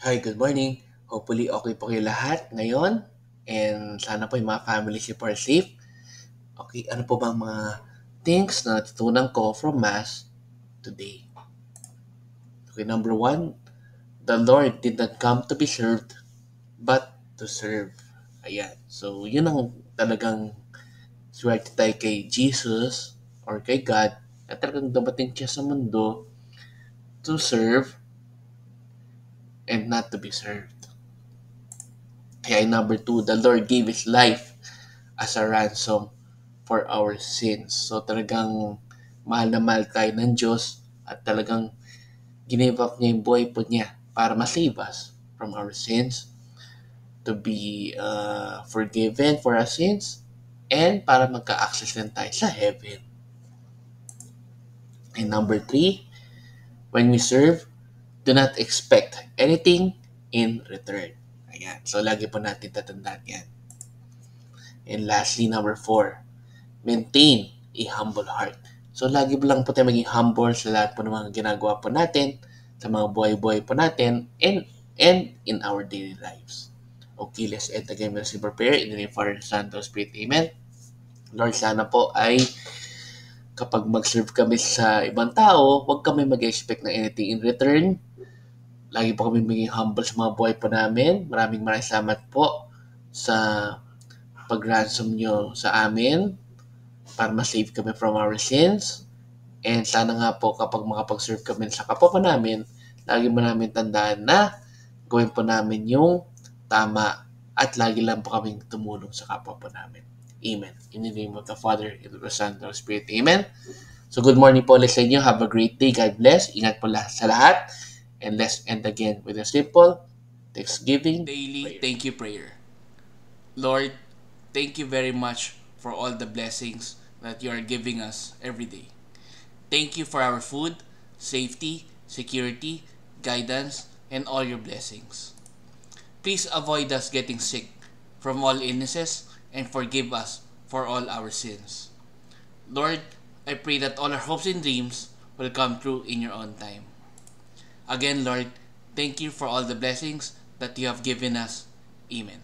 Hi, good morning. Hopefully okay po kayo lahat ngayon and sana po yung mga family si are safe. Okay, ano po bang mga things na natutunan ko from Mass today? Okay, number one, the Lord did not come to be served but to serve. Ayan. So, yun ang talagang swerte tayo kay Jesus or kay God na talagang dumating siya sa mundo to serve and not to be served. Kaya number two, the Lord gave His life as a ransom for our sins. So talagang mahal na mahal tayo ng Diyos at talagang give up niya yung buhay po niya para ma-save us from our sins, to be forgiven for our sins, and para magka-access din tayo sa heaven. And number three, when we serve, do not expect anything in return. Ayan. So lagi po natin tatandaan yan. And lastly, number four, maintain a humble heart. So, lagi lang po tayo maging humble sa lahat po ng mga ginagawa po natin, sa mga buhay-buhay po natin, and in our daily lives. Okay, let's end again with a simple prayer in the name of Father, Son, and Spirit. Amen. Lord, sana po ay kapag mag-serve kami sa ibang tao, huwag kami mag-expect na anything in return. Lagi po kami maging humble sa mga buhay po namin. Maraming salamat po sa pag-ransom nyo sa amin para ma-save kami from our sins. And sana nga po kapag makapag-serve kami sa kapwa po namin, lagi mo namin tandaan na gawin po namin yung tama at lagi lang po kaming tumulong sa kapwa po namin. Amen. In the name of the Father, and of the Son, and of the Spirit. Amen. So good morning po ulit sa inyo. Have a great day. God bless. Ingat po sa lahat. And let's end again with a simple Thanksgiving Daily prayer. thank you prayer. Lord, thank you very much for all the blessings that you are giving us every day. Thank you for our food, safety, security, guidance, and all your blessings. Please avoid us getting sick from all illnesses and forgive us for all our sins. Lord, I pray that all our hopes and dreams will come true in your own time. Again, Lord, thank you for all the blessings that you have given us. Amen.